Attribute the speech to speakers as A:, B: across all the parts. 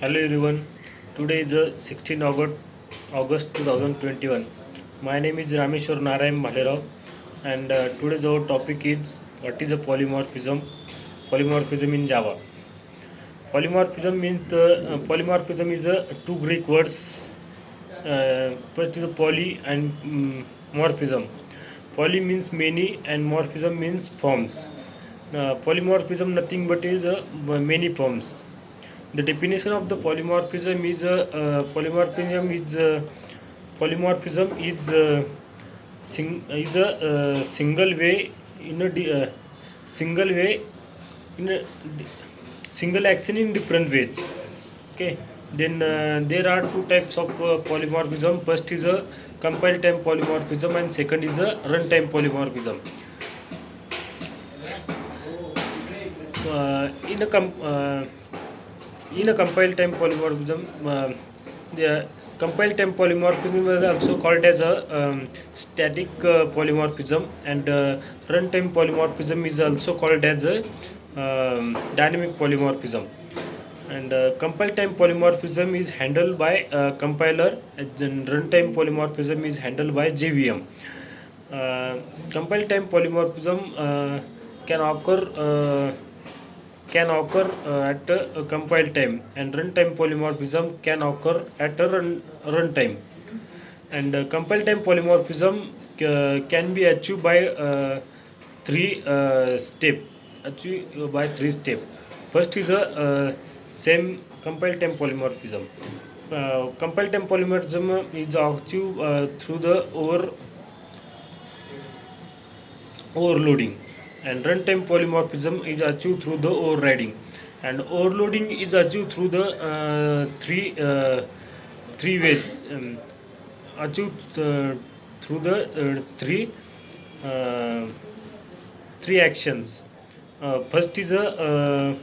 A: Hello everyone. Today is 16 August 2021. My name is Rameshwar Narayan Bhalerao, and today's our topic is what is a polymorphism? Polymorphism in Java. Polymorphism is two Greek words. First is a poly and morphism. Poly means many and morphism means forms. Polymorphism nothing but is many forms. The definition of the polymorphism is single way in single way in a single action in different ways. Okay, then there are two types of polymorphism. First is a compile time polymorphism and second is a runtime polymorphism. uh, in a com- uh, in a compile time polymorphism, the compile time polymorphism is also called as a static polymorphism, and runtime polymorphism is also called as a dynamic polymorphism. And compile time polymorphism is handled by compiler, and then runtime polymorphism is handled by JVM. Compile time polymorphism can occur at compile time, and runtime polymorphism can occur at a runtime. And compile time polymorphism can be achieved by three step achieved by three step. First is the same compile time polymorphism. Compile time polymorphism is achieved through the overloading, and runtime polymorphism is achieved through the overriding, and overloading is achieved through the three ways, achieved through the uh, three actions. First is a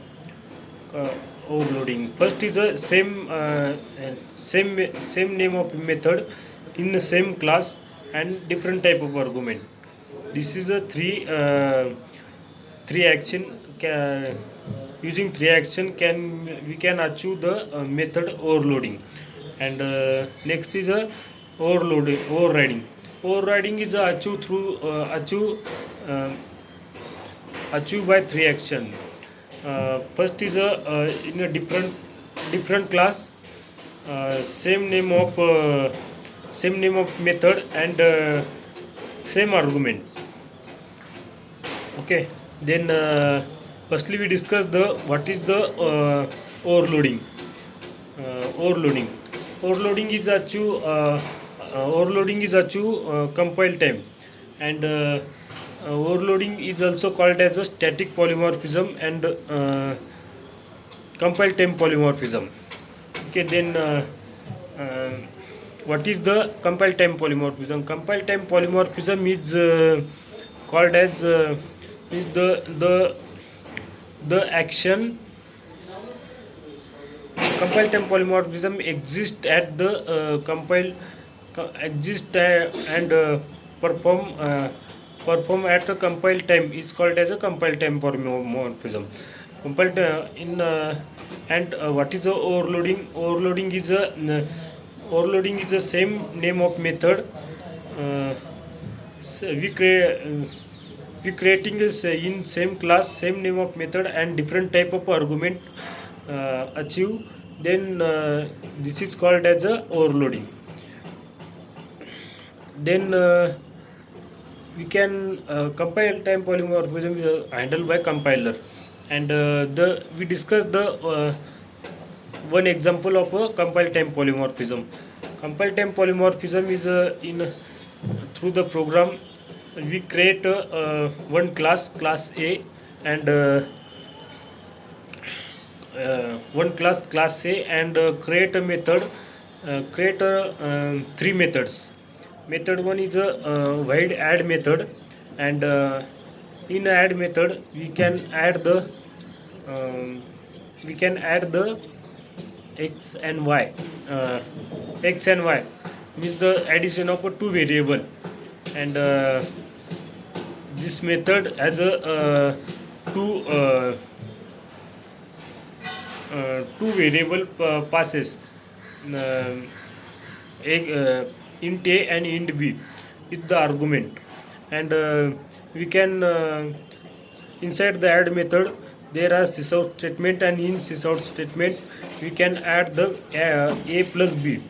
A: overloading. First is a same name of method in the same class and different type of argument. This is a three action. Using three action, we can achieve the method overloading. And next is a overriding. Overriding is achieved through achieved by three action. First is a in a different class, same name of method, and same argument. Okay, then firstly we discuss the what is the overloading. Overloading. Overloading is achieved compile time, and overloading is also called as a static polymorphism and compile time polymorphism. Okay, then uh, what is the compile time polymorphism? Compile time polymorphism is called as is the action. Compile time polymorphism exists at the exist and perform at a compile time is called as a compile time polymorphism. Compile in and what is the overloading? Overloading is the same name of method. Uh, we create we creating is in same class, same name of method, and different type of argument achieve. Then this is called as a overloading. Then we can compile time polymorphism is handled by compiler, and the we discuss the one example of a compile time polymorphism. Compile time polymorphism is in through the program we create one class A, and one class A, and create a method, create three methods. Method one is a void add method, and in add method um, we can add the x and y. uh, X and y means the addition of a two variable, and this method has a two two variable passes, uh, int a and int b with the argument. And we can inside the add method there are sysout statement, and in sysout statement we can add the a plus b.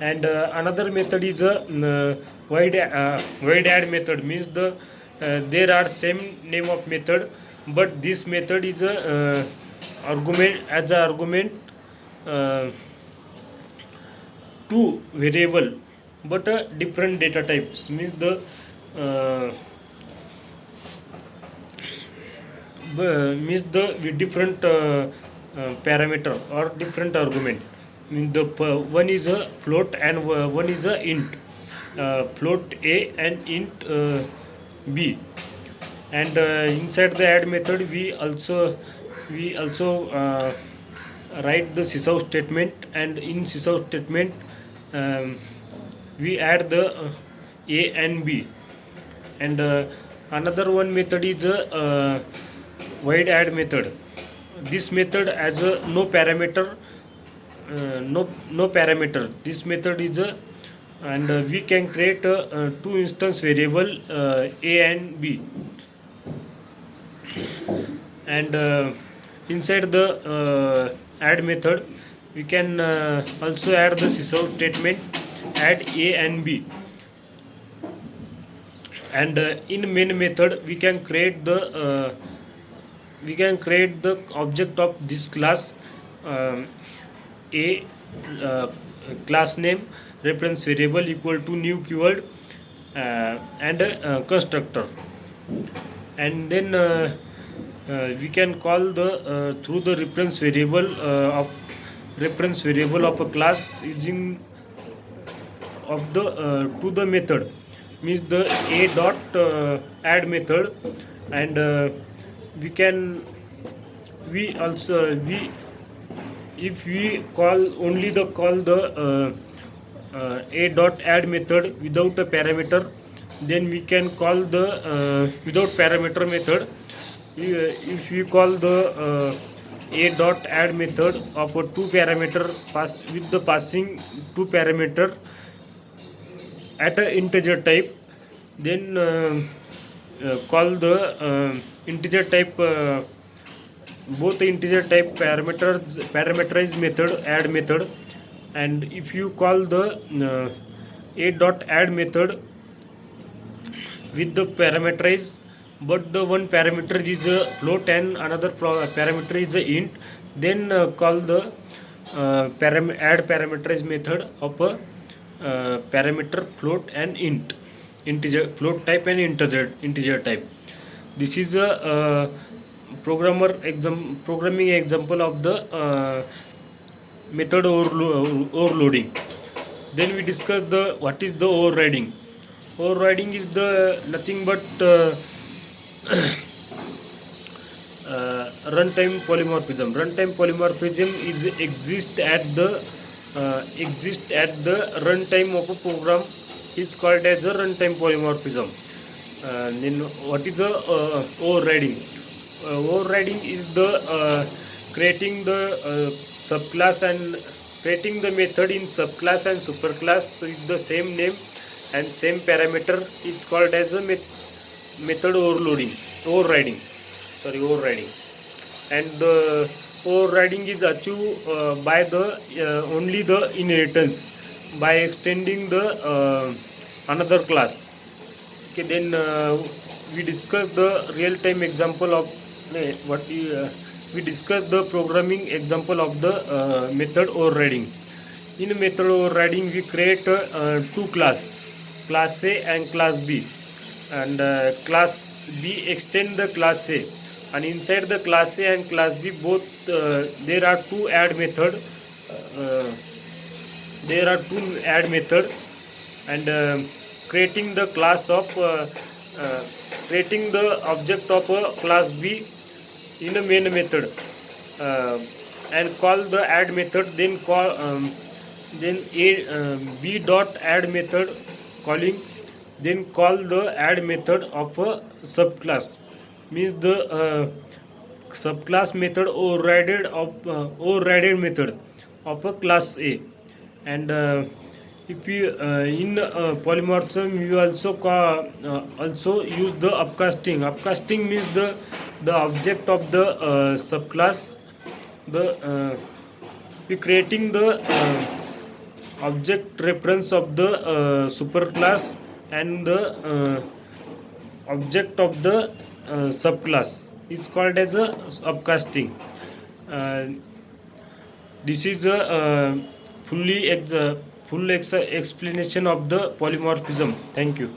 A: And another method is a void add method, means the there are same name of method, but this method is a argument as a argument uh, two variable but different data types, means the uh, means the with different parameter or different argument. Means the one is a float and one is a int, float a and int b. And inside the add method we also write the sysout statement, and in sysout statement um, we add the a and b. And another one method is a void add method. This method has a no parameter, no parameter. This method is a, and we can create two instance variable a and b. And inside the add method we can also add the sysout statement, add a and b. And in main method we can create the object of this class, um, a class name, reference variable equal to new keyword, and a constructor. And then we can call the through the reference variable of a class using of the to the method, means the a dot add method. And we can we also we if we call the a dot add method without a parameter, then we can call the without parameter method. If we call the a dot add method of a two parameter pass with the passing two parameter at a integer type, then call the integer type both the integer type parameterized method add method. And if you call the a dot add method with the parameterize, but the one parameter is a float and another parameter is a int, then call the add parameterized method of a parameter float and int, integer float type and integer type. This is a programming example of the method overloading. Then we discuss the what is the overriding. Overriding is the nothing but runtime polymorphism. Runtime polymorphism is exist at the runtime of a program is called as a runtime polymorphism. Then what is the overriding? Overriding is the creating the subclass and creating the method in subclass and superclass with the same name and same parameter is called as a method overriding. Overriding. And the overriding is achieved by the only the inheritance by extending the another class. Okay, then we discuss the real time example of we discuss the programming example of the method overriding. In method overriding we create two class A and class B. And class B extend the class A, and inside the class A and class B both there are two add method. And creating the class of creating the object of a class B in a main method, and call the add method, then call then a b dot add method calling, then call the add method of a subclass, means the subclass method overrided method of a class A. And if you in polymorphism you also use the upcasting means the object of the subclass, the we creating the object reference of the superclass and the object of the subclass is called as a upcasting. uh, this is a full explanation of the polymorphism. Thank you.